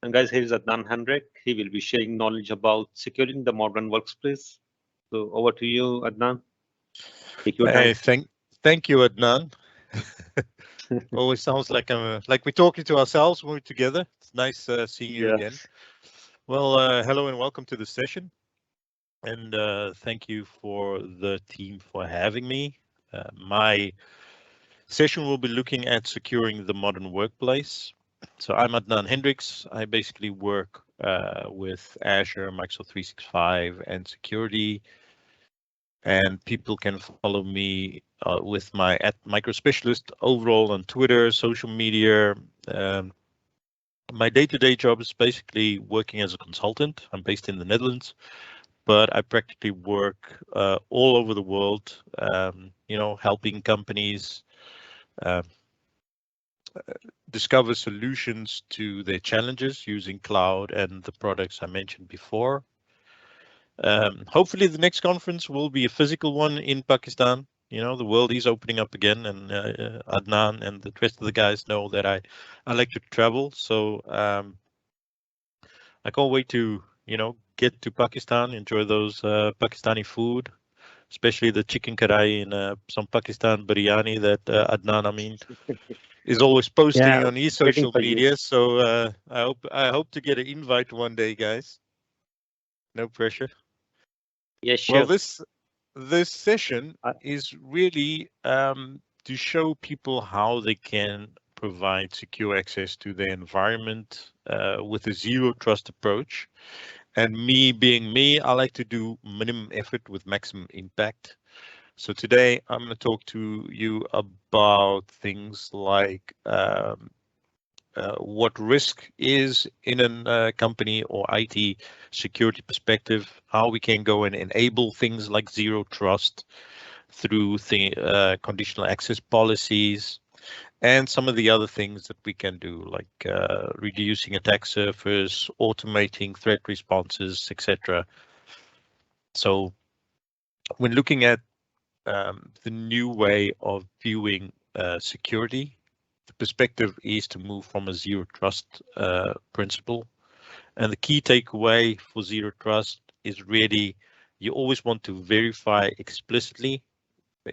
And guys, here is Adnan Hendrick. He will be sharing knowledge about securing the modern workplace. So over to you, Adnan. Take your Hey, time. thank you, Adnan. Always sounds like like we're talking to ourselves when we're together. It's nice seeing you Yeah. again. Well, hello and welcome to the session, and thank you for the team for having me. My session will be looking at securing the modern workplace. So I'm Adnan Hendricks. I basically work with Azure, Microsoft 365, and security. And people can follow me with my at microspecialist overall on Twitter, social media. Um, my day-to-day job is basically working as a consultant. I'm based in the Netherlands, but I practically work all over the world. Helping companies uh, discover solutions to their challenges using cloud and the products I mentioned before. Hopefully, the next conference will be a physical one in Pakistan. You know, the world is opening up again, and Adnan and the rest of the guys know that I like to travel. So I can't wait to, get to Pakistan, enjoy those Pakistani food, especially the chicken karai and some Pakistan biryani that Adnan, is always Yeah, posting on his waiting social for you. media. So I hope to get an invite one day, guys. No pressure. Yeah, Well, sure. this session I, is really to show people how they can provide secure access to their environment with a zero trust approach. And me being me, I like to do minimum effort with maximum impact. So today I'm going to talk to you about things like what risk is in a company or IT security perspective, how we can go and enable things like zero trust through the conditional access policies, and some of the other things that we can do, like reducing attack surface, automating threat responses, etc. So when looking at the new way of viewing security, the perspective is to move from a zero trust principle. And the key takeaway for zero trust is really you always want to verify explicitly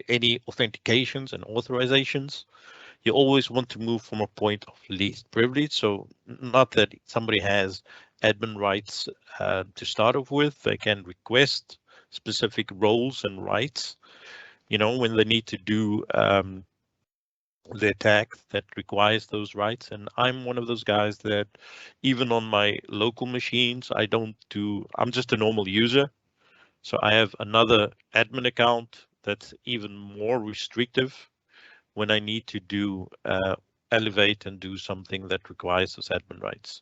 any authentications and authorizations. You always want to move from a point of least privilege. So not that somebody has admin rights to start off with, they can request specific roles and rights, when they need to do the attack that requires those rights. And I'm one of those guys that even on my local machines, I'm just a normal user. So I have another admin account that's even more restrictive when I need to do elevate and do something that requires those admin rights.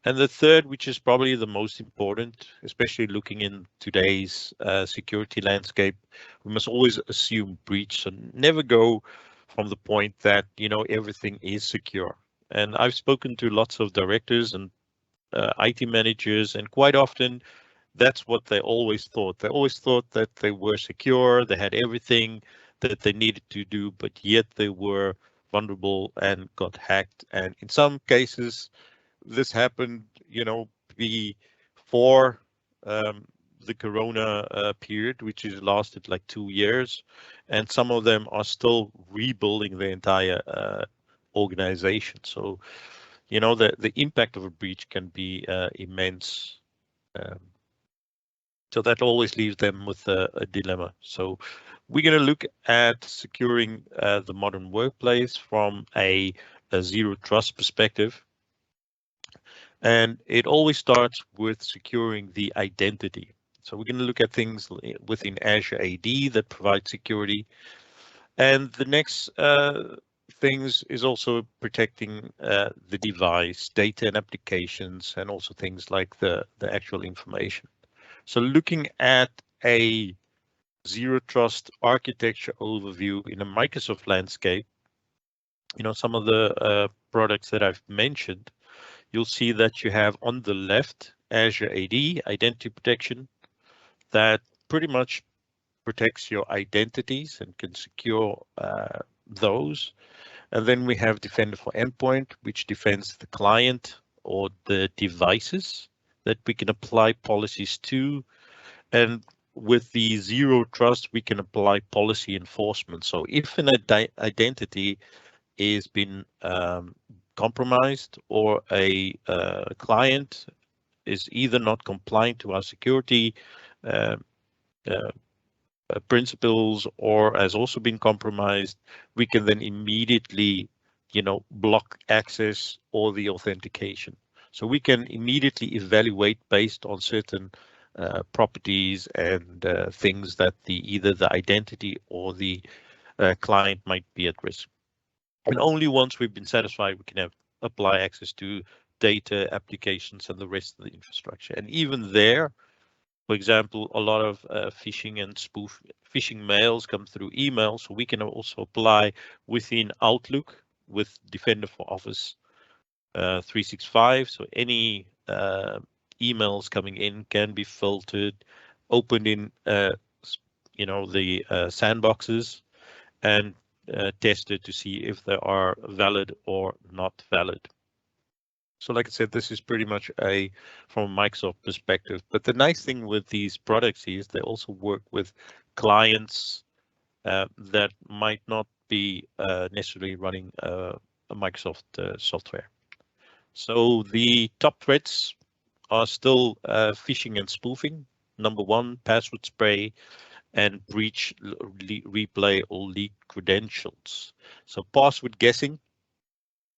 And the third, which is probably the most important, especially looking in today's security landscape, we must always assume breach. So never go from the point that, everything is secure. And I've spoken to lots of directors and IT managers, and quite often that's what they always thought. They always thought that they were secure, they had everything that they needed to do, but yet they were vulnerable and got hacked. And in some cases, this happened, before um, the Corona period, which has lasted like 2 years, and some of them are still rebuilding the entire organization. So, the impact of a breach can be immense. Um, so that always leaves them with a dilemma. So we're going to look at securing the modern workplace from a zero trust perspective. And it always starts with securing the identity. So we're going to look at things within Azure AD that provide security. And the next things is also protecting the device, data and applications, and also things like the actual information. So looking at a zero trust architecture overview in a Microsoft landscape, some of the products that I've mentioned, you'll see that you have on the left Azure AD, identity protection, that pretty much protects your identities and can secure those. And then we have Defender for Endpoint, which defends the client or the devices that we can apply policies to. And with the zero trust, we can apply policy enforcement. So if an identity is been compromised, or a client is either not compliant to our security uh, uh, principles, or has also been compromised, we can then immediately, block access or the authentication. So we can immediately evaluate based on certain properties and things that either the identity or the client might be at risk. And only once we've been satisfied, we can apply access to data, applications, and the rest of the infrastructure. And even there, for example, a lot of phishing and phishing mails come through email, so we can also apply within Outlook with Defender for Office 365. So any emails coming in can be filtered, opened in the sandboxes, and tested to see if they are valid or not valid. So like I said, this is pretty much from a Microsoft perspective. But the nice thing with these products is they also work with clients that might not be necessarily running a Microsoft software. So the top threats are still phishing and spoofing. Number one, password spray and breach, replay, or leak credentials. So password guessing,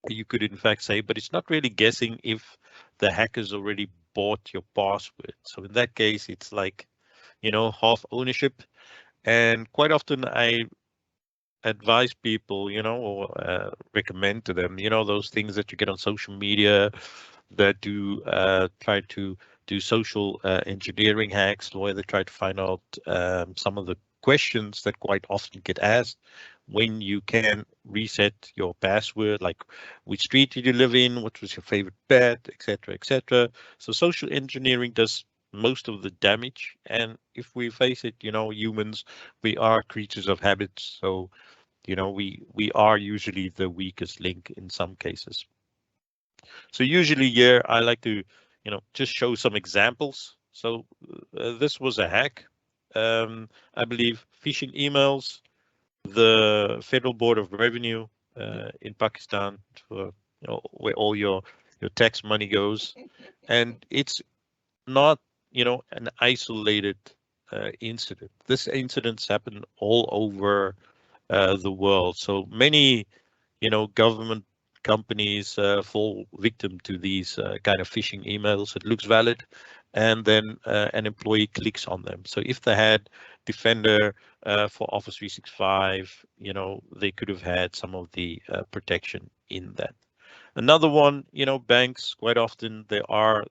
you could in fact say, but it's not really guessing if the hackers already bought your password. So in that case, it's like, half ownership. And quite often I advise people, or recommend to them, those things that you get on social media that do try to do social engineering hacks, where they try to find out some of the questions that quite often get asked when you can reset your password, like which street did you live in, what was your favorite pet, etc., etc. So social engineering does most of the damage. And if we face it, humans, we are creatures of habits. So, we are usually the weakest link in some cases. So usually here I like to, just show some examples. So this was a hack. I believe phishing emails, the Federal Board of Revenue in Pakistan, for, where all your tax money goes. And it's not, an isolated incident. This incidents happen all over the world. So many, government companies fall victim to these kind of phishing emails. It looks valid, and then an employee clicks on them. So if they had Defender for Office 365, they could have had some of the protection in that. Another one, banks, quite often they are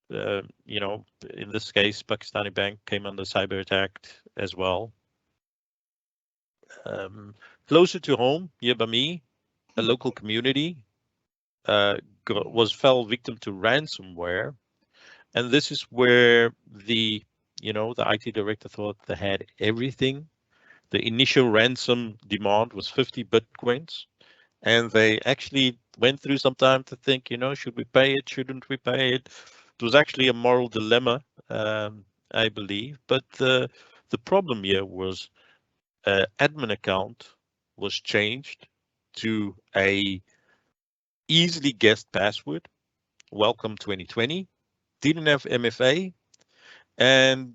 in this case, Pakistani bank came under cyber attack as well. Closer to home, here by me, a local community fell victim to ransomware, and this is where the IT director thought they had everything. The initial ransom demand was 50 bitcoins, and they actually went through some time to think, should we pay it? Shouldn't we pay it? It was actually a moral dilemma, I believe. But the problem here was admin account was changed to a easily guessed password. Welcome 2020. Didn't have MFA, and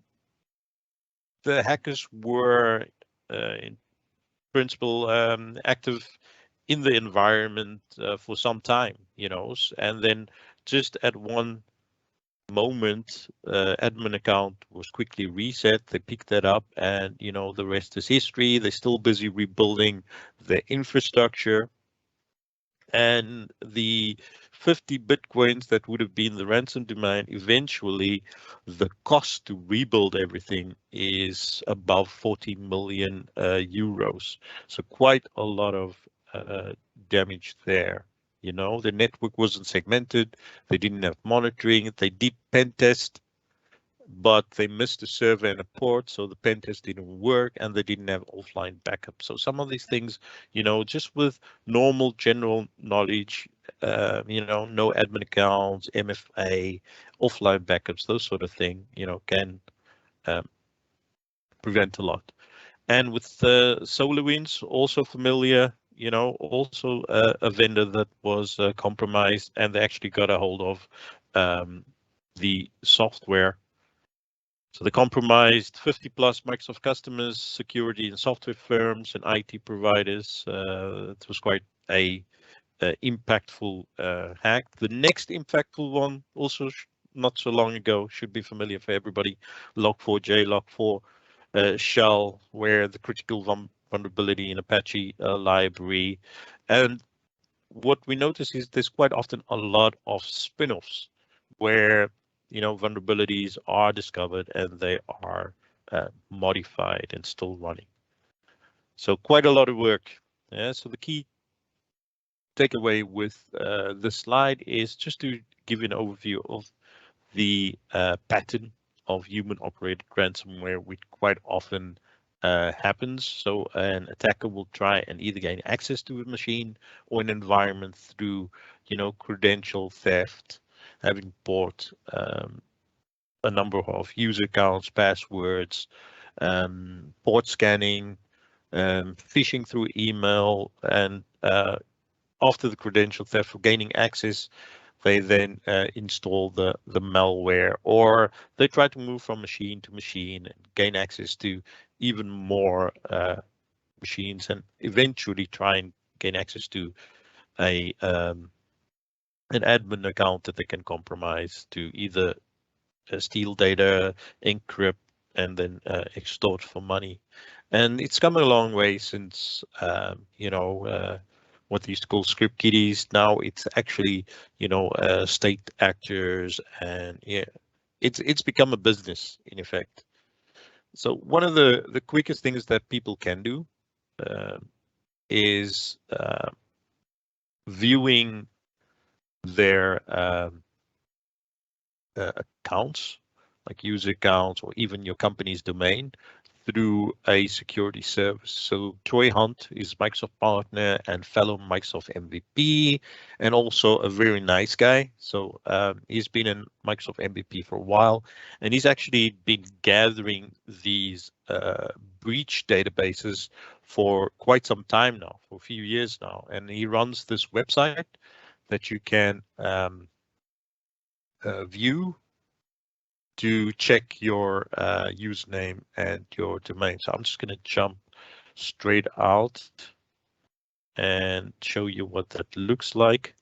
the hackers were in principle active in the environment for some time, and then just at one moment, admin account was quickly reset. They picked that up, and the rest is history. They're still busy rebuilding the infrastructure, and the 50 bitcoins that would have been the ransom demand, eventually the cost to rebuild everything is above 40 million euros. So quite a lot of damage there. The network wasn't segmented. They didn't have monitoring. They did pen test but they missed a server and a port, so the pen test didn't work, and they didn't have offline backup. So some of these things, just with normal general knowledge, no admin accounts, MFA, offline backups, those sort of thing, can prevent a lot. And with SolarWinds, also familiar, also a vendor that was compromised, and they actually got a hold of the software. So they compromised 50 plus Microsoft customers, security and software firms, and IT providers. It was quite a impactful hack. The next impactful one, also not so long ago, should be familiar for everybody, Log4j, Log4 shell, where the critical vulnerability in Apache library. And what we notice is there's quite often a lot of spin-offs where vulnerabilities are discovered and they are modified and still running. So quite a lot of work. Yeah, so the key takeaway with this slide is just to give you an overview of the pattern of human-operated ransomware, which quite often happens. So an attacker will try and either gain access to a machine or an environment through, credential theft, having bought a number of user accounts, passwords, port scanning, phishing through email, and after the credential theft, for gaining access, they then install the malware, or they try to move from machine to machine and gain access to even more machines, and eventually try and gain access to an admin account that they can compromise to either steal data, encrypt, and then extort for money. And it's come a long way since, what they used to call script kiddies. Now it's actually, state actors, and yeah, it's become a business in effect. So one of the quickest things that people can do is viewing their accounts, like user accounts or even your company's domain, through a security service. So Troy Hunt is Microsoft partner and fellow Microsoft MVP, and also a very nice guy. So he's been in Microsoft MVP for a while, and he's actually been gathering these breach databases for quite some time now, for a few years now. And he runs this website that you can view to check your username and your domain. So I'm just going to jump straight out and show you what that looks like.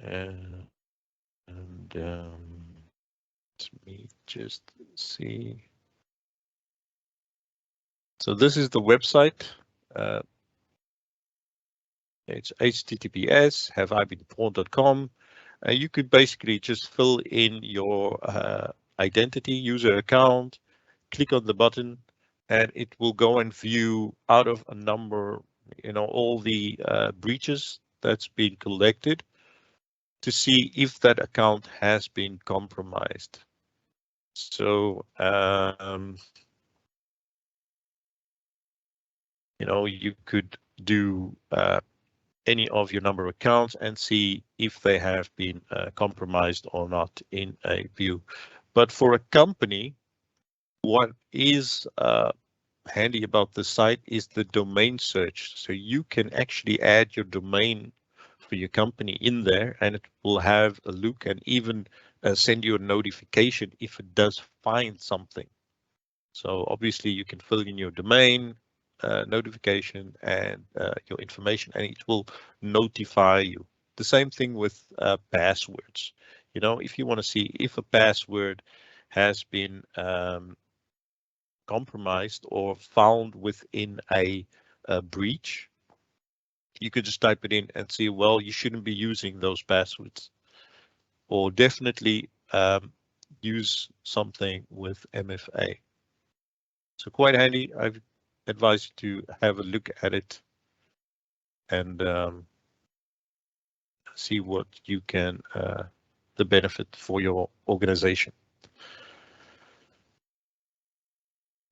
And let me just see. So this is the website. It's https haveibeenpawned.com. You could basically just fill in your identity, user account, click on the button, and it will go and view out of a number, all the breaches that's been collected to see if that account has been compromised. So, you could do any of your number of accounts and see if they have been compromised or not in a view. But for a company, what is handy about the site is the domain search. So you can actually add your domain for your company in there, and it will have a look and even send you a notification if it does find something. So obviously you can fill in your domain, notification, and your information, and it will notify you. The same thing with passwords. If you want to see if a password has been compromised or found within a breach, you could just type it in and see, well, you shouldn't be using those passwords, or definitely use something with MFA. So quite handy. I've advised you to have a look at it and see what you can the benefit for your organization.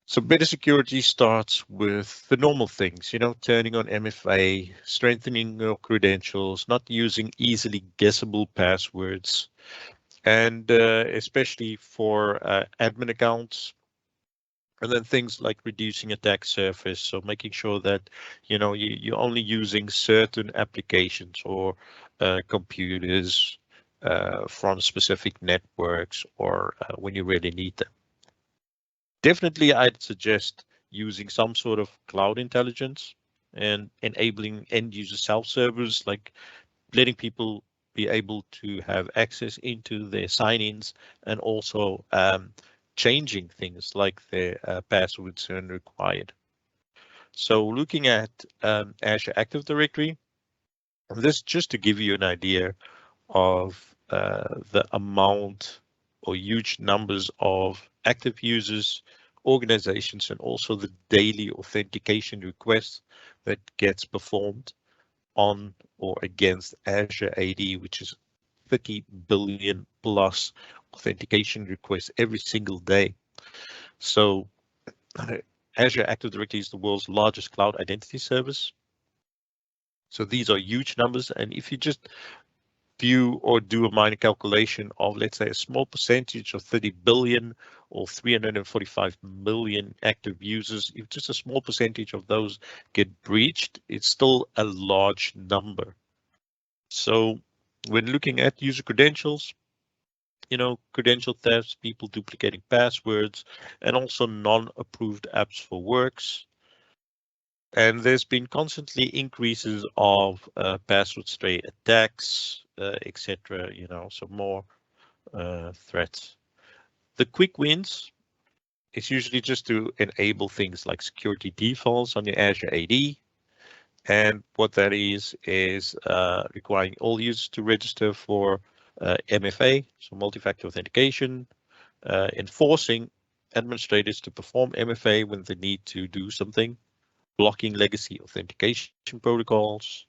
So better security starts with the normal things, turning on MFA, strengthening your credentials, not using easily guessable passwords, and especially for admin accounts. And then things like reducing attack surface, so making sure that you're only using certain applications or computers from specific networks or when you really need them. Definitely, I'd suggest using some sort of cloud intelligence and enabling end user self-servers, like letting people be able to have access into their sign-ins and also changing things like their passwords when required. So looking at Azure Active Directory, this just to give you an idea of the amount or huge numbers of active users, organizations, and also the daily authentication requests that gets performed on or against Azure AD, which is 30 billion plus authentication requests every single day. So Azure Active Directory is the world's largest cloud identity service. So these are huge numbers. And if you just view or do a minor calculation of, let's say, a small percentage of 30 billion or 345 million active users, if just a small percentage of those get breached, it's still a large number. So when looking at user credentials, credential thefts, people duplicating passwords, and also non-approved apps for works. And there's been constantly increases of password stray attacks, etc. So more threats. The quick wins is usually just to enable things like security defaults on your Azure AD. And what that is requiring all users to register for MFA, so multi-factor authentication, enforcing administrators to perform MFA when they need to do something, blocking legacy authentication protocols,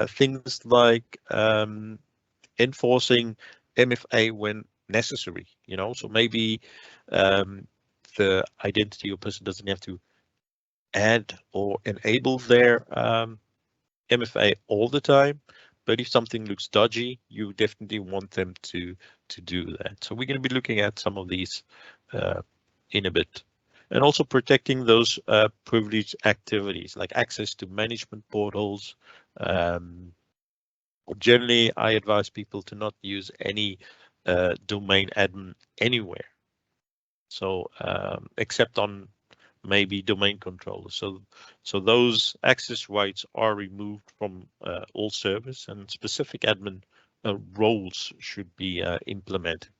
things like enforcing MFA when necessary, so maybe the identity or person doesn't have to add or enable their MFA all the time, but if something looks dodgy, you definitely want them to do that. So we're going to be looking at some of these in a bit. And also protecting those privileged activities like access to management portals. Generally, I advise people to not use any domain admin anywhere. So except on maybe domain controllers. So those access rights are removed from all servers, and specific admin roles should be implemented.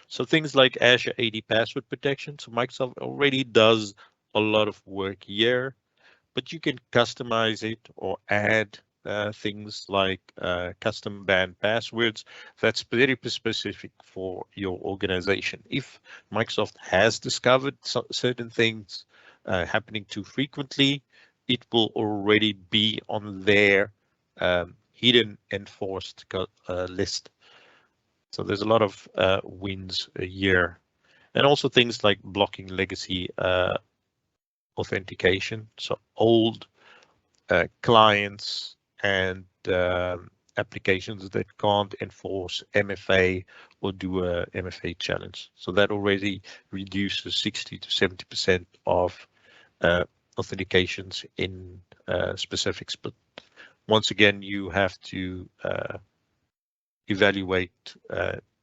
So things like Azure AD password protection. So Microsoft already does a lot of work here, but you can customize it or add things like custom banned passwords that's very specific for your organization. If Microsoft has discovered certain things happening too frequently, it will already be on their hidden enforced list. So there's a lot of wins a year, and also things like blocking legacy authentication. So old clients and applications that can't enforce MFA or do a MFA challenge. So that already reduces 60 to 70% of authentications in specifics. But once again, you have to evaluate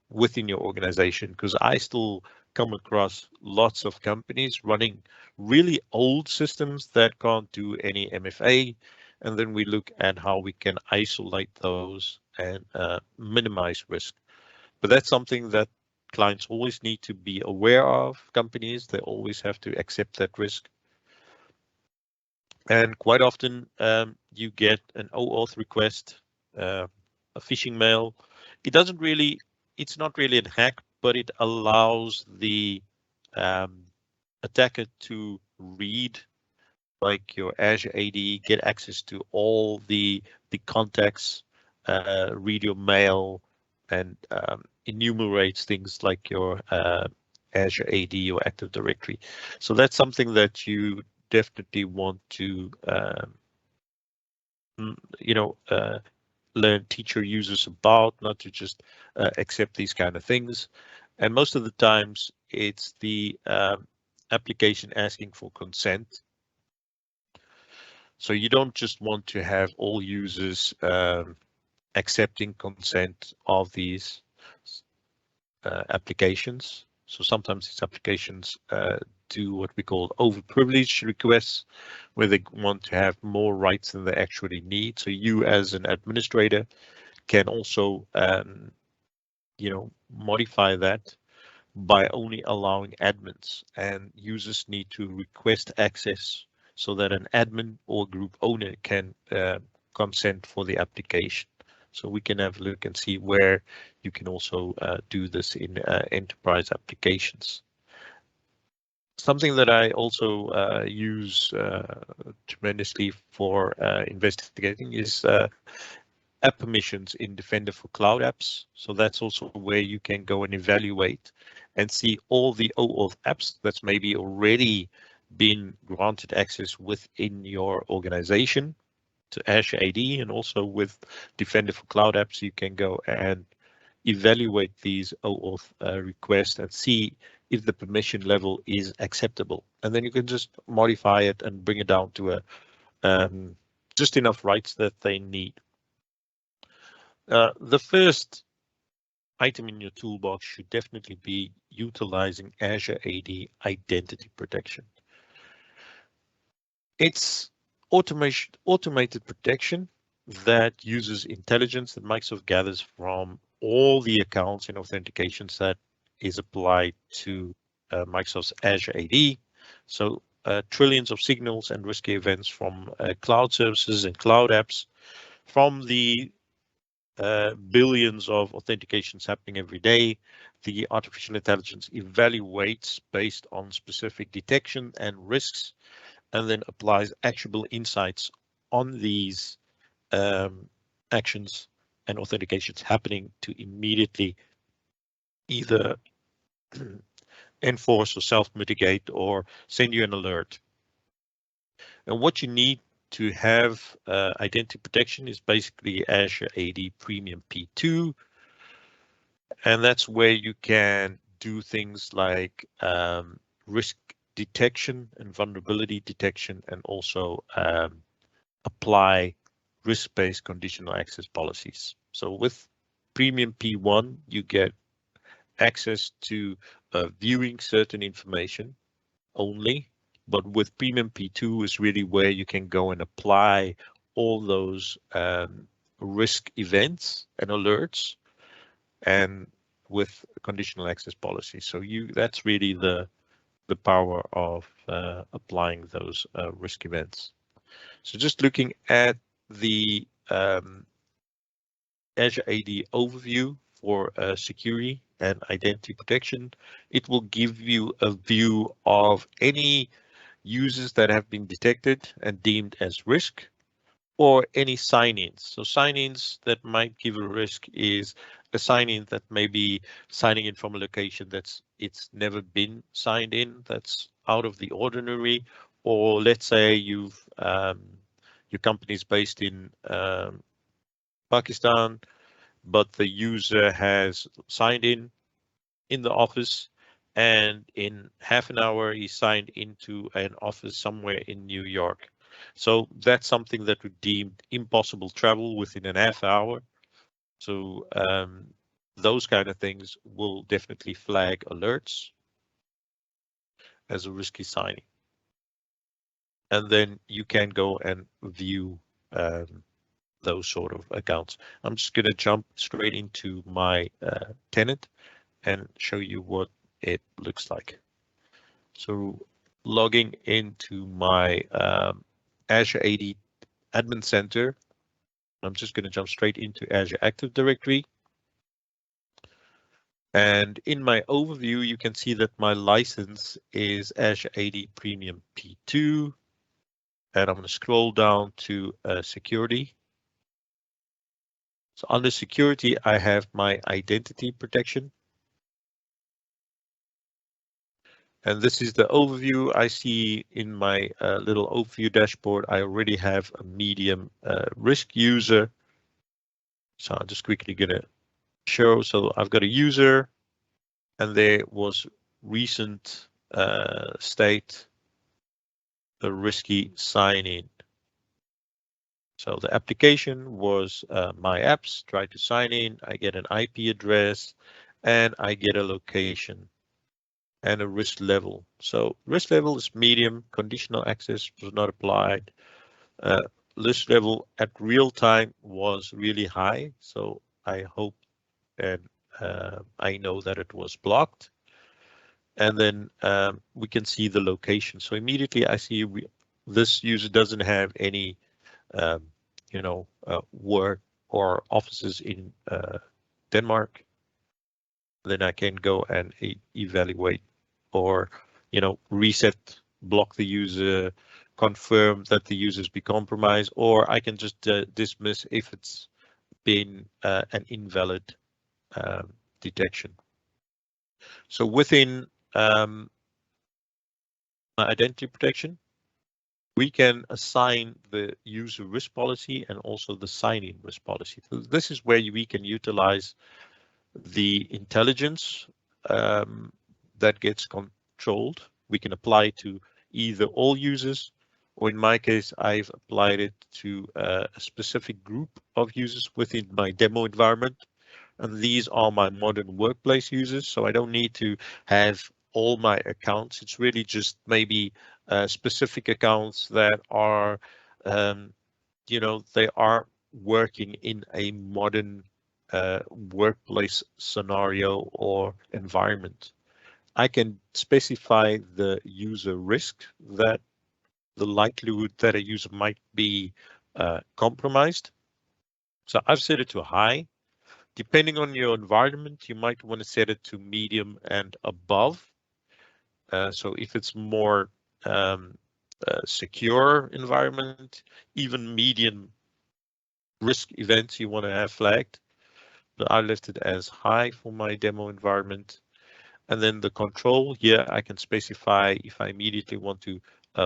within your organization, because I still come across lots of companies running really old systems that can't do any MFA. And then we look at how we can isolate those and minimize risk. But that's something that clients always need to be aware of. Companies, they always have to accept that risk. And quite often you get an OAuth request, a phishing mail. It's not really a hack, but it allows the attacker to read like your Azure AD, get access to all the contacts, read your mail, and enumerates things like your Azure AD or Active Directory. So that's something that you definitely want to, learn, teach your users about, not to just accept these kind of things. And most of the times it's the application asking for consent. So you don't just want to have all users accepting consent of these applications. So sometimes these applications do what we call overprivileged requests, where they want to have more rights than they actually need. So you as an administrator can also, modify that by only allowing admins, and users need to request access so that an admin or group owner can consent for the application. So we can have a look and see where you can also do this in enterprise applications. Something that I also use tremendously for investigating is app permissions in Defender for Cloud Apps. So that's also where you can go and evaluate and see all the OAuth apps that's maybe already been granted access within your organization to Azure AD, and also with Defender for Cloud Apps, you can go and evaluate these OAuth requests and see if the permission level is acceptable. And then you can just modify it and bring it down to a just enough rights that they need. The first item in your toolbox should definitely be utilizing Azure AD Identity Protection. It's automated protection that uses intelligence that Microsoft gathers from all the accounts and authentications that is applied to Microsoft's Azure AD. So trillions of signals and risky events from cloud services and cloud apps, from the billions of authentications happening every day. The artificial intelligence evaluates based on specific detection and risks, and then applies actionable insights on these actions and authentications happening to immediately either enforce or self-mitigate or send you an alert. And what you need to have identity protection is basically Azure AD Premium P2. And that's where you can do things like risk detection and vulnerability detection, and also apply risk-based conditional access policies. So with Premium P1, you get access to viewing certain information only, but with Premium P2 is really where you can go and apply all those risk events and alerts, and with conditional access policy. So that's really the power of applying those risk events. So just looking at the Azure AD overview for security and identity protection, it will give you a view of any users that have been detected and deemed as risk, or any sign-ins. So sign-ins that might give a risk is a sign-in that may be signing in from a location it's never been signed in, that's out of the ordinary. Or let's say your company is based in Pakistan, but the user has signed in the office, and in half an hour he signed into an office somewhere in New York. So that's something that would deem impossible travel within an half hour. So those kind of things will definitely flag alerts as a risky signing. And then you can go and view those sort of accounts. I'm just going to jump straight into my tenant and show you what it looks like. So logging into my Azure AD Admin Center, I'm just going to jump straight into Azure Active Directory. And in my overview, you can see that my license is Azure AD Premium P2. And I'm going to scroll down to security. So under security, I have my identity protection. And this is the overview. I see in my little overview dashboard, I already have a medium risk user. So I'm just quickly gonna show. So I've got a user, and there was recent state, a risky sign in. So the application was my apps, try to sign in, I get an IP address, and I get a location and a risk level. So risk level is medium, conditional access was not applied. Risk level at real time was really high. So I hope and I know that it was blocked. And then we can see the location. So immediately I see this user doesn't have any, work or offices in Denmark. Then I can go and evaluate or, reset, block the user, confirm that the users be compromised, or I can just dismiss if it's been an invalid detection. So within my identity protection, we can assign the user risk policy and also the sign-in risk policy. So this is where we can utilize the intelligence that gets controlled. We can apply to either all users, or in my case, I've applied it to a specific group of users within my demo environment. And these are my modern workplace users. So I don't need to have all my accounts. It's really just maybe specific accounts that are, they are working in a modern workplace scenario or environment. I can specify the user risk, that the likelihood that a user might be compromised. So I've set it to high. Depending on your environment, you might want to set it to medium and above. So if it's more secure environment, even medium risk events you want to have flagged. But I left it as high for my demo environment. And then the control here, I can specify if I immediately want to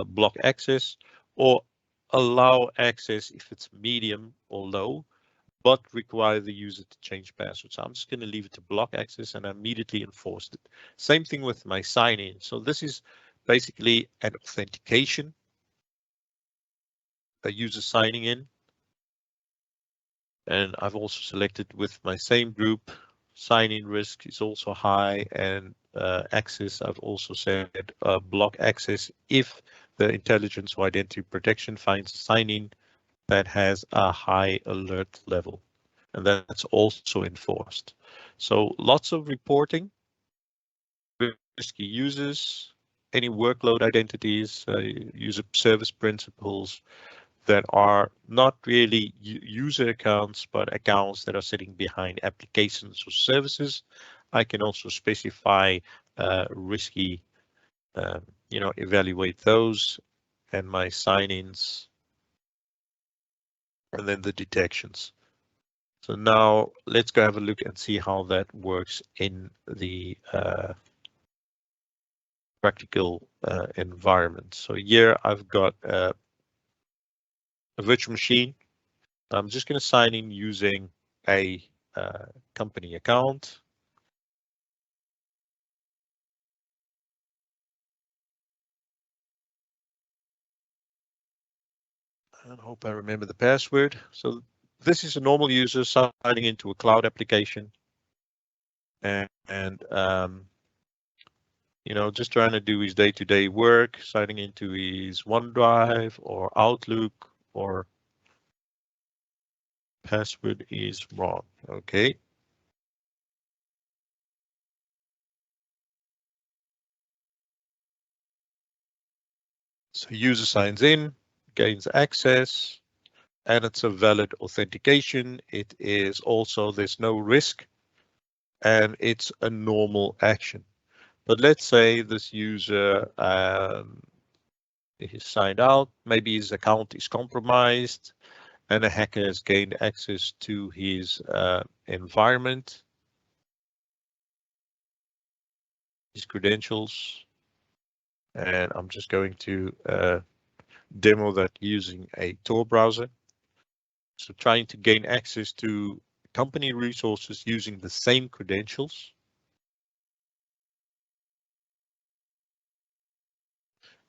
block access or allow access if it's medium or low, but require the user to change password. So I'm just going to leave it to block access and I immediately enforced it. Same thing with my sign in. So this is basically an authentication, a user signing in. And I've also selected with my same group, sign-in risk is also high, and access, I've also said block access if the intelligence or identity protection finds a sign-in that has a high alert level, and that's also enforced. So lots of reporting, risky users, any workload identities, user service principals, that are not really user accounts, but accounts that are sitting behind applications or services. I can also specify risky, evaluate those and my sign-ins, and then the detections. So now let's go have a look and see how that works in the practical environment. So here I've got a virtual machine. I'm just going to sign in using a company account. I hope I remember the password. So this is a normal user signing into a cloud application. And just trying to do his day-to-day work, signing into his OneDrive or Outlook, or password is wrong. Okay. So user signs in, gains access, and it's a valid authentication. It is also, there's no risk, and it's a normal action. But let's say this user is signed out, maybe his account is compromised, and a hacker has gained access to his environment, his credentials, and I'm just going to demo that using a Tor browser. So trying to gain access to company resources using the same credentials.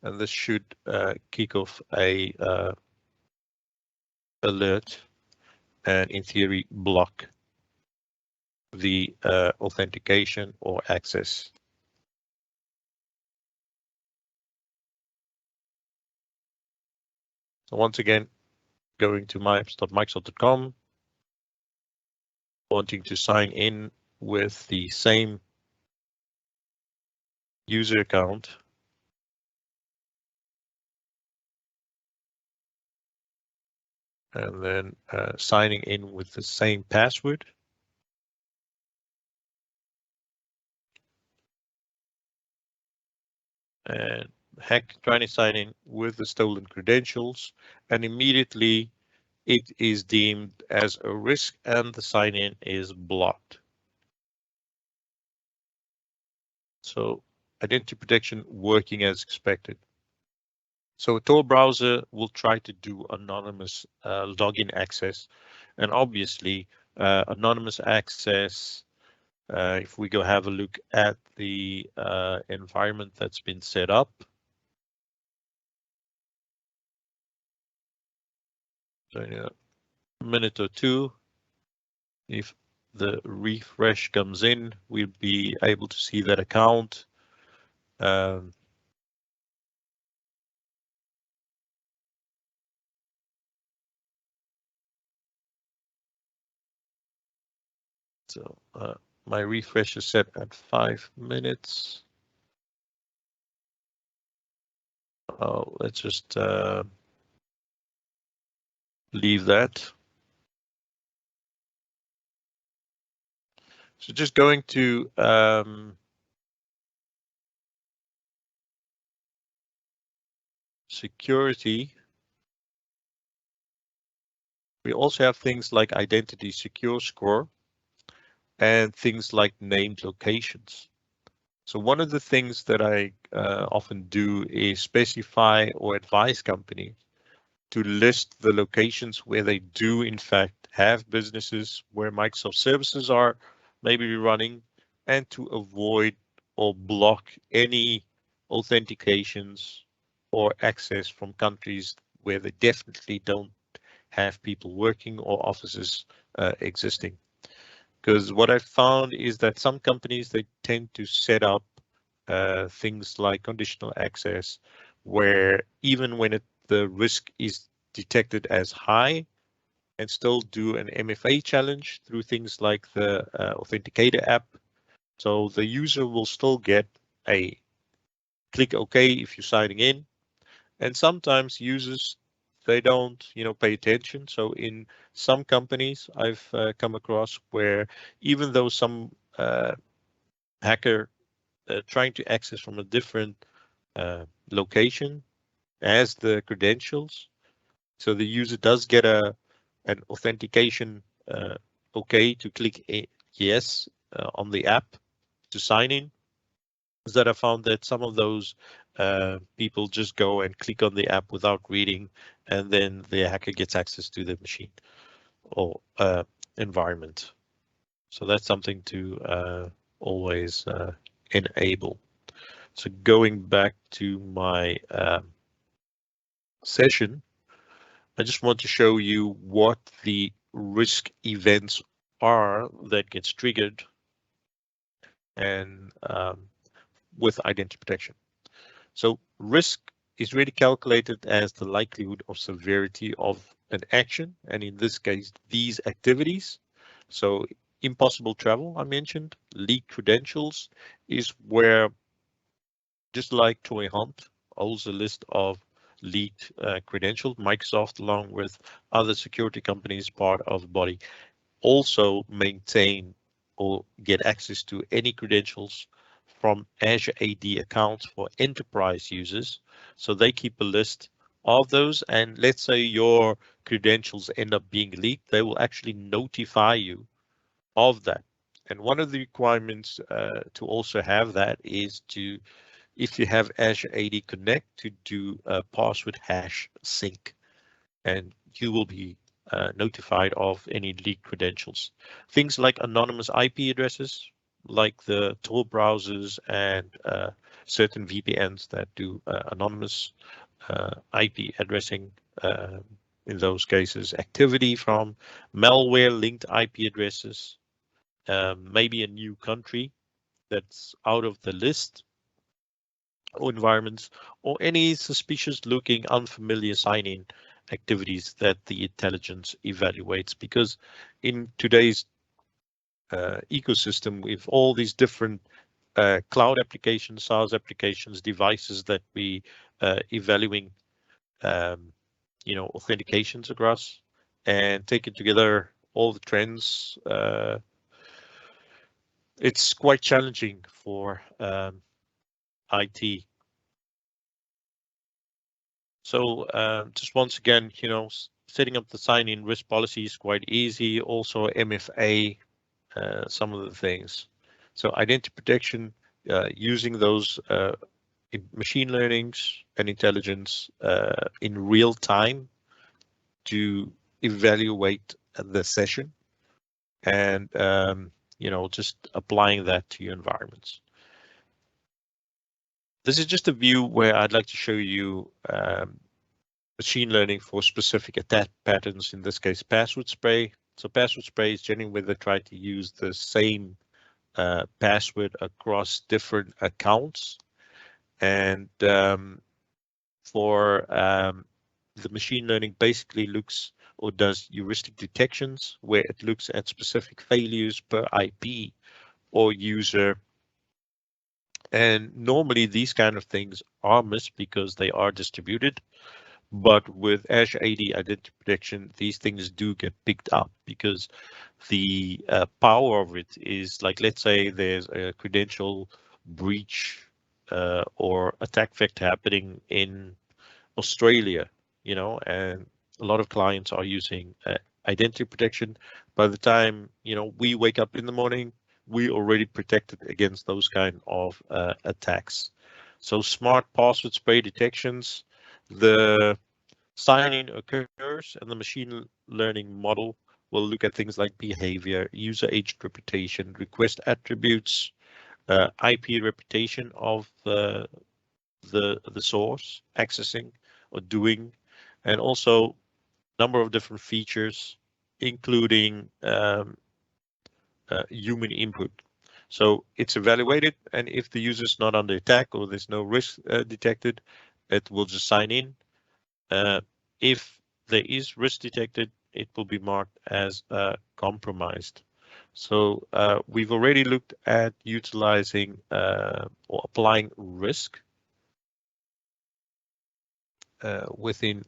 And this should kick off a alert and in theory block the authentication or access. So once again, going to maps.microsoft.com, wanting to sign in with the same user account. And then signing in with the same password. And trying to sign in with the stolen credentials, and immediately it is deemed as a risk and the sign in is blocked. So identity protection working as expected. So a Tor browser will try to do anonymous login access, and obviously anonymous access. If we go have a look at the environment that's been set up. So in a minute or two, if the refresh comes in, we'll be able to see that account. So my refresh is set at 5 minutes. Oh, let's just leave that. So just going to security. We also have things like identity secure score and things like named locations. So one of the things that I often do is specify or advise companies to list the locations where they do in fact have businesses, where Microsoft services are maybe running, and to avoid or block any authentications or access from countries where they definitely don't have people working or offices existing. Because what I found is that some companies, they tend to set up things like conditional access, where even when the risk is detected as high, and still do an MFA challenge through things like the Authenticator app. So the user will still get a click OK if you're signing in. And sometimes users, they don't, pay attention. So in some companies I've come across where even though some hacker trying to access from a different location as the credentials, so the user does get an authentication OK to click yes on the app to sign in, is that I found that some of those people just go and click on the app without reading, and then the hacker gets access to the machine or environment. So that's something to always enable. So going back to my session, I just want to show you what the risk events are that gets triggered and with identity protection. So risk is really calculated as the likelihood of severity of an action, and in this case, these activities. So impossible travel, I mentioned, leaked credentials is where, just like Troy Hunt owns a list of leaked credentials, Microsoft, along with other security companies, part of Body, also maintain or get access to any credentials from Azure AD accounts for enterprise users. So they keep a list of those, and let's say your credentials end up being leaked, they will actually notify you of that. And one of the requirements to also have that is to, if you have Azure AD Connect, to do a password hash sync, and you will be notified of any leaked credentials. Things like anonymous IP addresses, like the Tor browsers and certain VPNs that do anonymous IP addressing. In those cases, activity from malware linked IP addresses, maybe a new country that's out of the list or environments, or any suspicious looking unfamiliar sign-in activities that the intelligence evaluates. Because in today's ecosystem, with all these different cloud applications, SaaS applications, devices that we evaluating, authentications across, and taking together all the trends, it's quite challenging for IT. So just once again, setting up the sign-in risk policy is quite easy. Also MFA, some of the things. So identity protection, using those machine learnings and intelligence in real time to evaluate the session, and just applying that to your environments. This is just a view where I'd like to show you machine learning for specific attack patterns, in this case password spray. So password spray is generally where they try to use the same password across different accounts, and for the machine learning basically looks or does heuristic detections, where it looks at specific failures per IP or user. And normally these kind of things are missed because they are distributed. But with Azure AD Identity Protection, these things do get picked up, because the power of it is, like, let's say there's a credential breach or attack vector happening in Australia, and a lot of clients are using identity protection. By the time, we wake up in the morning, we already protected against those kind of attacks. So smart password spray detections, the signing occurs, and the machine learning model will look at things like behavior, user agent reputation, request attributes, IP reputation of the source accessing or doing, and also number of different features, including human input. So it's evaluated, and if the user is not under attack or there's no risk detected, it will just sign in. If there is risk detected, it will be marked as compromised. So we've already looked at utilizing or applying risk within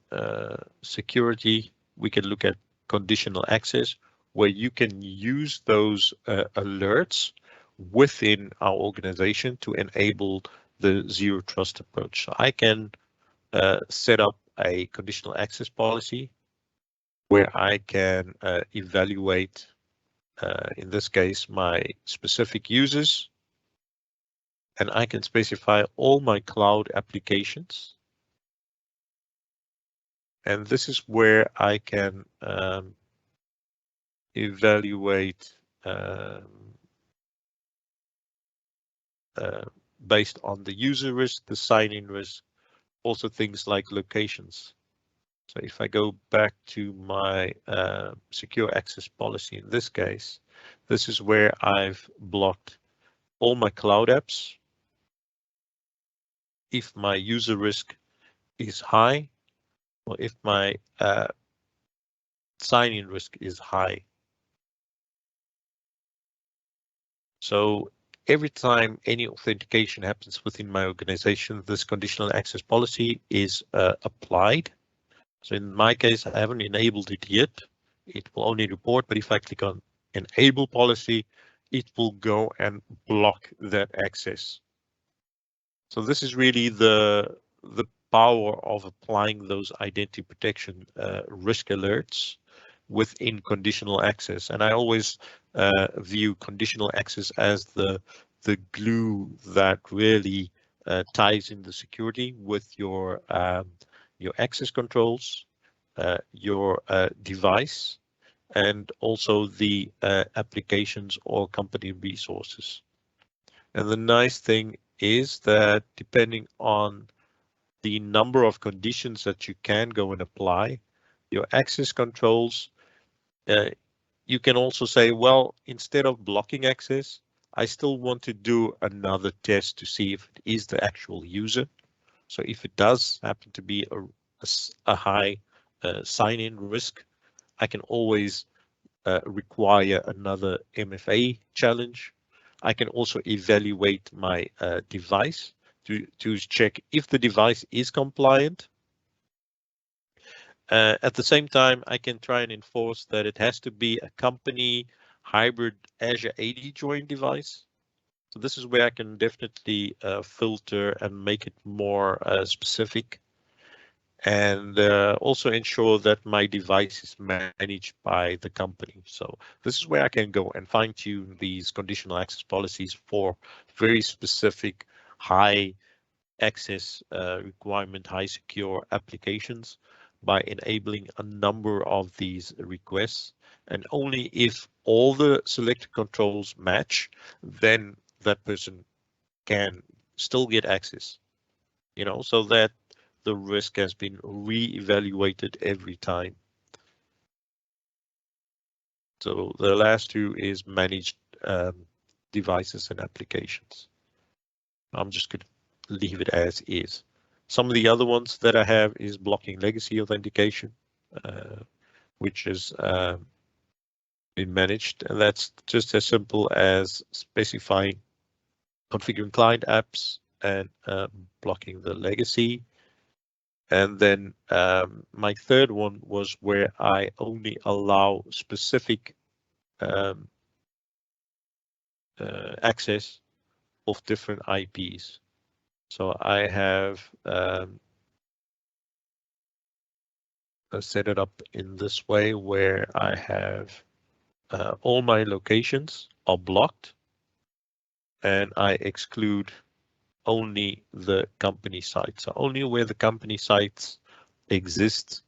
security. We can look at conditional access, where you can use those alerts within our organization to enable the zero trust approach. So I can set up a conditional access policy where I can evaluate, in this case, my specific users, and I can specify all my cloud applications. And this is where I can evaluate based on the user risk, the sign-in risk, also things like locations. So if I go back to my secure access policy, in this case, this is where I've blocked all my cloud apps if my user risk is high, or if my sign-in risk is high. So every time any authentication happens within my organization, this conditional access policy is applied. So in my case, I haven't enabled it yet. It will only report, but if I click on enable policy, it will go and block that access. So this is really the power of applying those identity protection risk alerts within conditional access. And I always view conditional access as the glue that really ties in the security with your access controls, your device, and also the applications or company resources. And the nice thing is that depending on the number of conditions that you can go and apply, your access controls, you can also say, well, instead of blocking access, I still want to do another test to see if it is the actual user. So if it does happen to be a high sign-in risk, I can always require another MFA challenge. I can also evaluate my device to check if the device is compliant. At the same time, I can try and enforce that it has to be a company hybrid Azure Id join device. So this is where I can definitely filter and make it more specific, and also ensure that my device is managed by the company. So this is where I can go and fine tune these conditional access policies for very specific high access requirement, high secure applications by enabling a number of these requests. And only if all the selected controls match, then that person can still get access, so that the risk has been re-evaluated every time. So the last two is managed devices and applications. I'm just going to leave it as is. Some of the other ones that I have is blocking legacy authentication, which is been managed, and that's just as simple as specifying configuring client apps and blocking the legacy. And then my third one was where I only allow specific access of different IPs. So I have set it up in this way where I have all my locations are blocked, and I exclude only the company sites. So only where the company sites exist,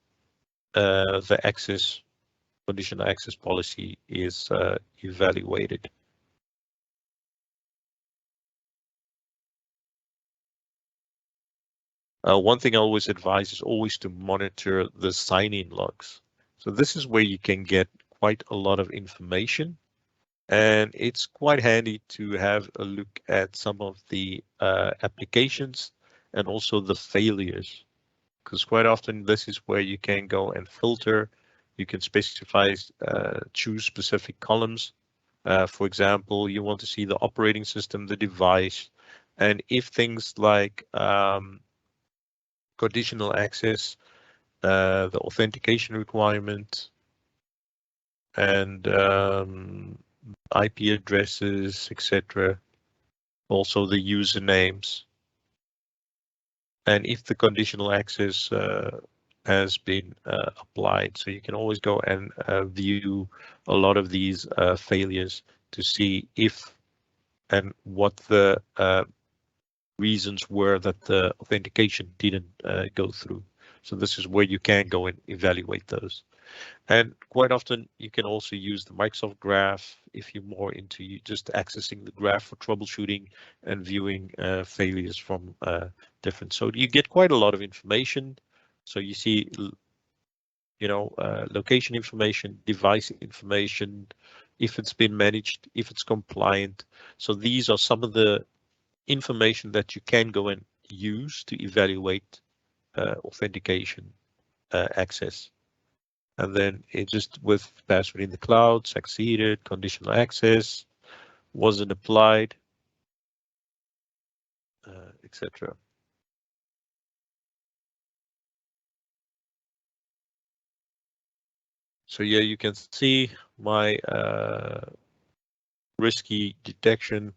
the access conditional access policy is evaluated. One thing I always advise is always to monitor the sign-in logs. So this is where you can get quite a lot of information, and it's quite handy to have a look at some of the applications and also the failures, because quite often this is where you can go and filter. You can specify, choose specific columns. For example, you want to see the operating system, the device, and if things like conditional access, the authentication requirement, and IP addresses, etc. Also the usernames, and if the conditional access has been applied. So you can always go and view a lot of these failures to see if and what the reasons were that the authentication didn't go through. So this is where you can go and evaluate those. And quite often you can also use the Microsoft Graph if you're more into just accessing the graph for troubleshooting and viewing failures from different. So you get quite a lot of information. So you see, location information, device information, if it's been managed, if it's compliant. So these are some of the information that you can go and use to evaluate authentication access. And then it just with password in the cloud, succeeded, conditional access, wasn't applied, etc. So yeah, you can see my risky detection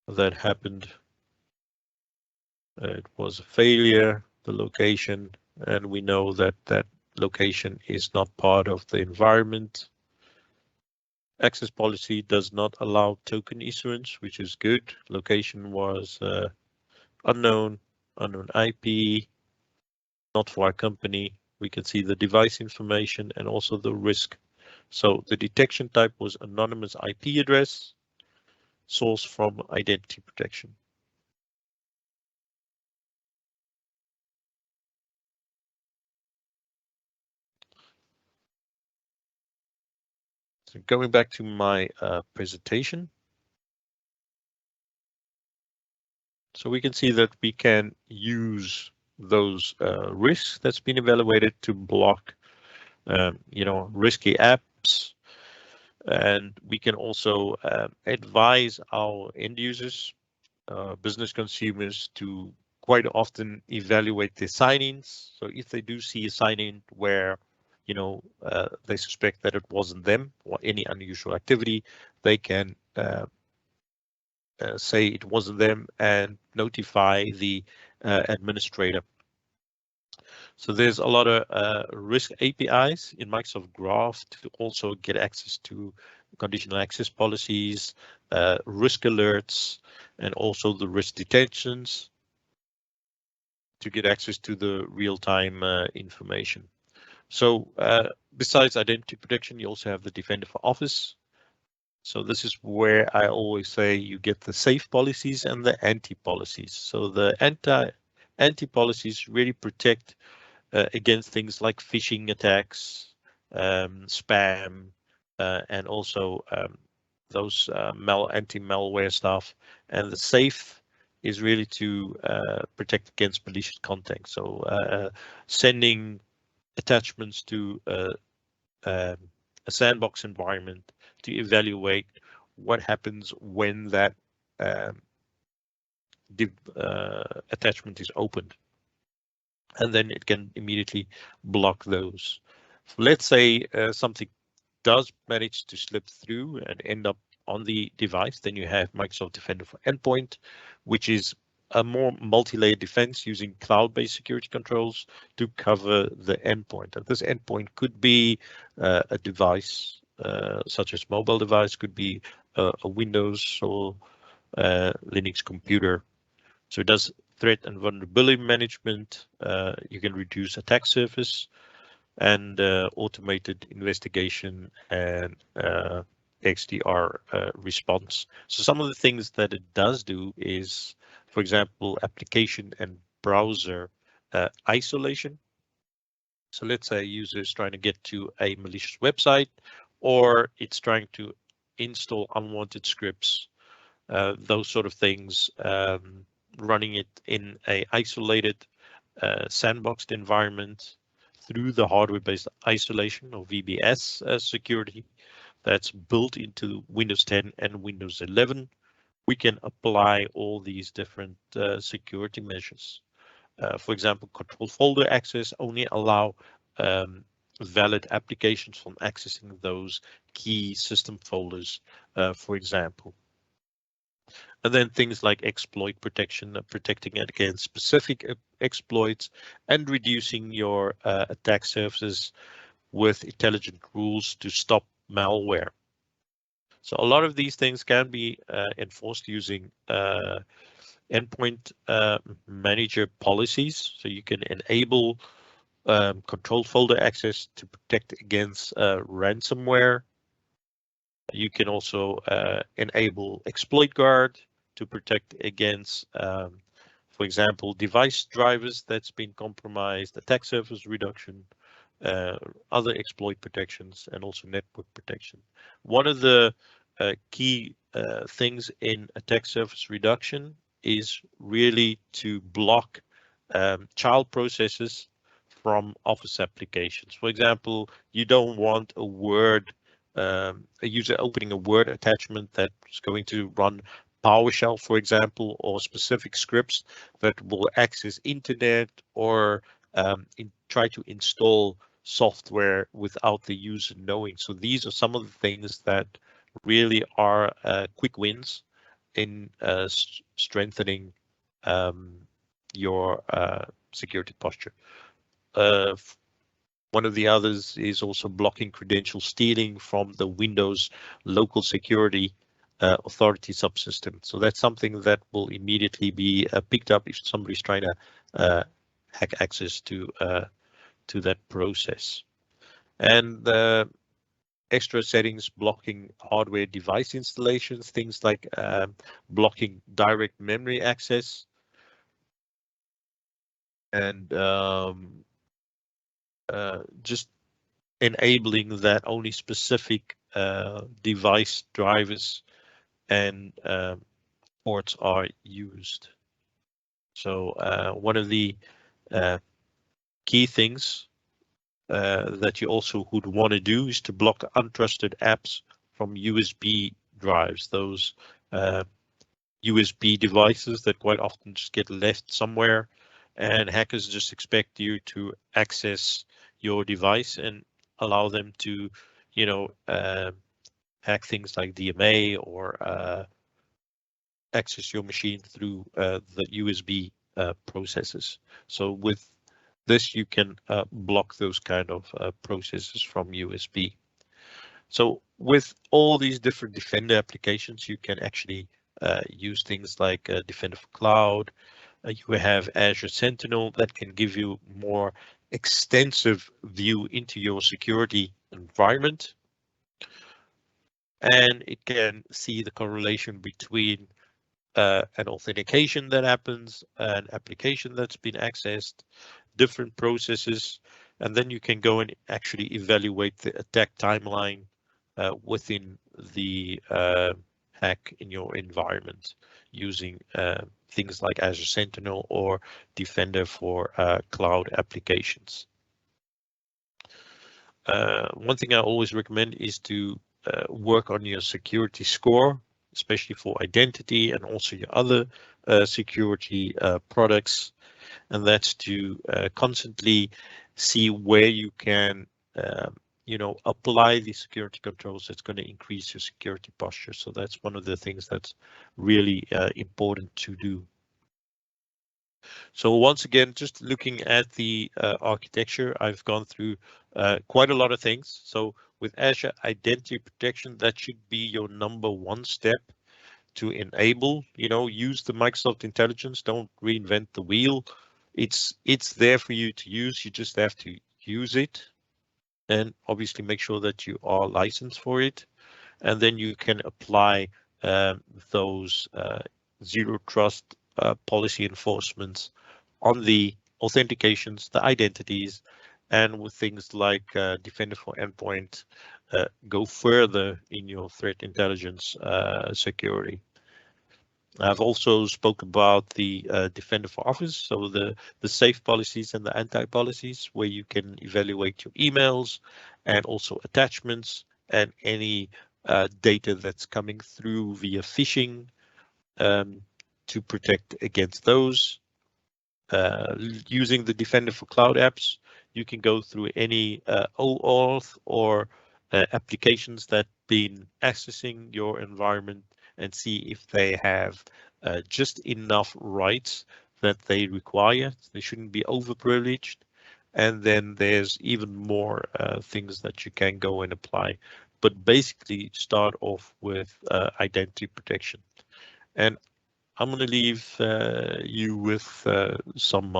that happened It was a failure, the location, and we know that that location is not part of the environment. Access policy does not allow token issuance, which is good. Location was unknown IP, not for our company. We can see the device information and also the risk. So the detection type was anonymous IP address, source from identity protection. So going back to my presentation. So we can see that we can use those risks that's been evaluated to block, risky apps. And we can also advise our end users, business consumers, to quite often evaluate their sign-ins. So if they do see a sign-in where, they suspect that it wasn't them or any unusual activity, they can say it wasn't them and notify the administrator. So there's a lot of risk APIs in Microsoft Graph to also get access to conditional access policies, risk alerts, and also the risk detections to get access to the real-time information. So besides identity protection, you also have the Defender for Office. So this is where I always say you get the safe policies and the anti policies. So the anti policies really protect against things like phishing attacks, spam, and also those anti-malware stuff. And the safe is really to protect against malicious content. So sending attachments to a sandbox environment to evaluate what happens when that attachment is opened. And then it can immediately block those. Let's say something does manage to slip through and end up on the device, then you have Microsoft Defender for Endpoint, which is a more multi-layered defense using cloud-based security controls to cover the endpoint. And this endpoint could be a device, such as mobile device, could be a Windows or Linux computer. So it does threat and vulnerability management. You can reduce attack surface and automated investigation and XDR response. So some of the things that it does do is, for example, application and browser isolation. So let's say a user is trying to get to a malicious website, or it's trying to install unwanted scripts, those sort of things, running it in a isolated sandboxed environment through the hardware-based isolation or VBS security that's built into Windows 10 and Windows 11. We can apply all these different security measures. For example, control folder access only allow valid applications from accessing those key system folders, for example. And then things like exploit protection, protecting it against specific exploits and reducing your attack surfaces with intelligent rules to stop malware. So a lot of these things can be enforced using endpoint manager policies. So you can enable control folder access to protect against ransomware. You can also enable exploit guard to protect against, for example, device drivers that's been compromised, attack surface reduction, other exploit protections, and also network protection. One of the key things in attack surface reduction is really to block child processes from Office applications. For example, you don't want a Word, a user opening a Word attachment that's going to run PowerShell, for example, or specific scripts that will access internet or try to install software without the user knowing. So these are some of the things that really are quick wins in strengthening your security posture. One of the others is also blocking credential stealing from the Windows local security authority subsystem. So that's something that will immediately be picked up if somebody's trying to hack access to that process. And extra settings blocking hardware device installations, things like blocking direct memory access, and just enabling that only specific device drivers and ports are used. So one of the key things that you also would want to do is to block untrusted apps from USB drives, those USB devices that quite often just get left somewhere, and hackers just expect you to access your device and allow them to, you know, hack things like DMA or access your machine through the USB processes. So with this, you can block those kind of processes from USB. So with all these different Defender applications, you can actually use things like Defender for Cloud. You have Azure Sentinel that can give you more extensive view into your security environment. And it can see the correlation between an authentication that happens, an application that's been accessed, different processes, and then you can go and actually evaluate the attack timeline within the hack in your environment using things like Azure Sentinel or Defender for cloud applications. One thing I always recommend is to work on your security score, especially for identity and also your other security products. And that's to constantly see where you can, apply the security controls that's going to increase your security posture. So that's one of the things that's really important to do. So once again, just looking at the architecture, I've gone through quite a lot of things. So with Azure Identity Protection, that should be your #1 step to enable, use the Microsoft Intelligence. Don't reinvent the wheel. It's there for you to use. You just have to use it and obviously make sure that you are licensed for it. And then you can apply those zero trust policy enforcements on the authentications, the identities, and with things like Defender for Endpoint, go further in your threat intelligence security. I've also spoke about the Defender for Office, so the safe policies and the anti-policies, where you can evaluate your emails and also attachments and any data that's coming through via phishing to protect against those. Using the Defender for Cloud apps, you can go through any OAuth or applications that been accessing your environment and see if they have just enough rights that they require. They shouldn't be overprivileged. And then there's even more things that you can go and apply. But basically start off with identity protection. And I'm going to leave you with some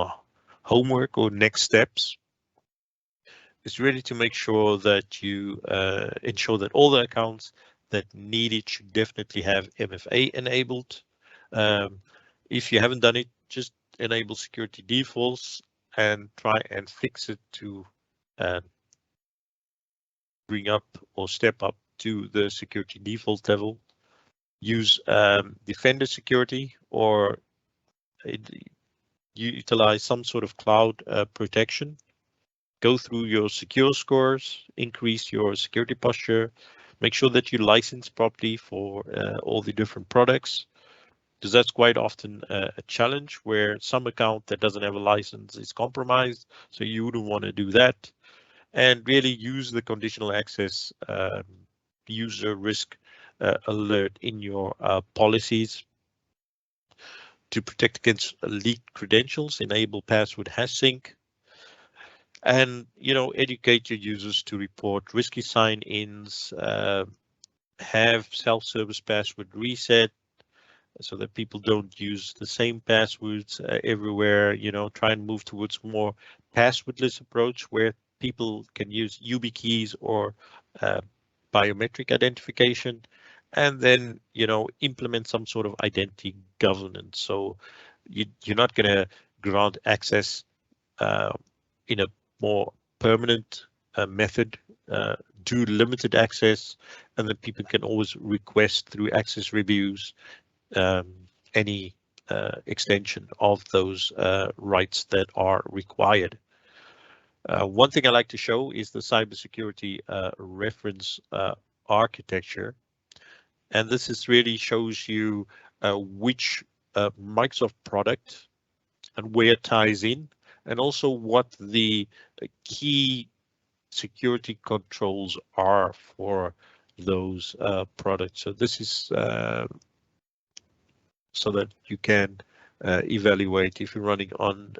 homework or next steps. It's really to make sure that you ensure that all the accounts that need it should definitely have MFA enabled. If you haven't done it, just enable security defaults and try and fix it to bring up or step up to the security default level. Use Defender security or utilize some sort of cloud protection. Go through your secure scores, increase your security posture, make sure that you license properly for all the different products, because that's quite often a challenge where some account that doesn't have a license is compromised. So you wouldn't want to do that. And really use the conditional access user risk alert in your policies. to protect against leaked credentials, enable password hash sync, and educate your users to report risky sign-ins, have self-service password reset so that people don't use the same passwords everywhere. Try and move towards more passwordless approach where people can use YubiKeys or biometric identification, and then implement some sort of identity governance. So you're not going to grant access in a more permanent method, do limited access, and then people can always request through access reviews any extension of those rights that are required. One thing I like to show is the cybersecurity reference architecture. And this is really shows you which Microsoft product and where it ties in, and also what the key security controls are for those products. So this is so that you can evaluate if you're running on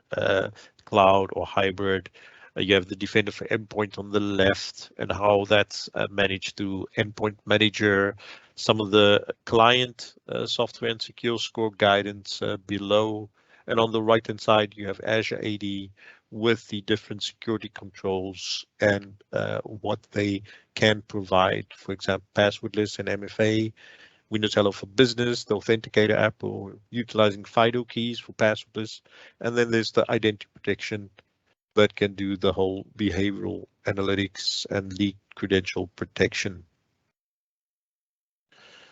cloud or hybrid. You have the Defender for Endpoint on the left and how that's managed through Endpoint Manager. Some of the client software and secure score guidance below. And on the right-hand side, you have Azure AD with the different security controls and what they can provide. For example, passwordless and MFA. Windows Hello for Business, the Authenticator app, or utilizing FIDO keys for passwordless. And then there's the identity protection that can do the whole behavioral analytics and leaked credential protection.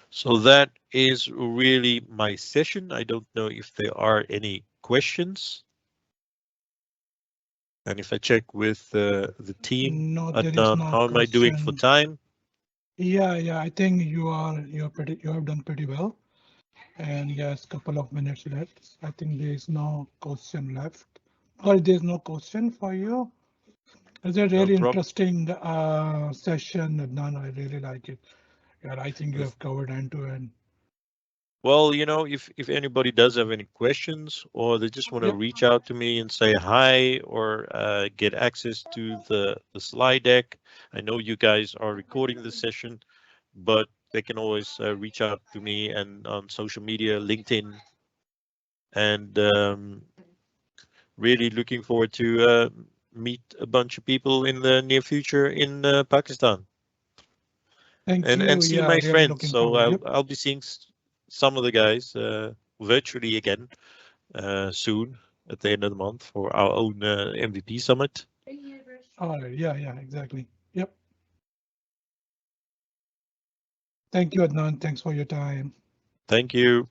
So that is really my session. I don't know if there are any questions. And if I check with the team, no, there is no how am I doing for time? Yeah, I think you have done pretty well. And yes, couple of minutes left. I think there is no question left. Or there's no question for you. It's a really interesting session, Adnan. I really like it. Yeah, I think you have covered end to end. Well, if anybody does have any questions or they just want to reach out to me and say hi or get access to the slide deck, I know you guys are recording this session, but they can always reach out to me and on social media, LinkedIn, and really looking forward to meet a bunch of people in the near future in Pakistan. Thank you. And see my really friends. looking So forward. I'll be seeing some of the guys virtually again soon at the end of the month for our own MVP summit. All right. Yeah, exactly. Yep. Thank you, Adnan. Thanks for your time. Thank you.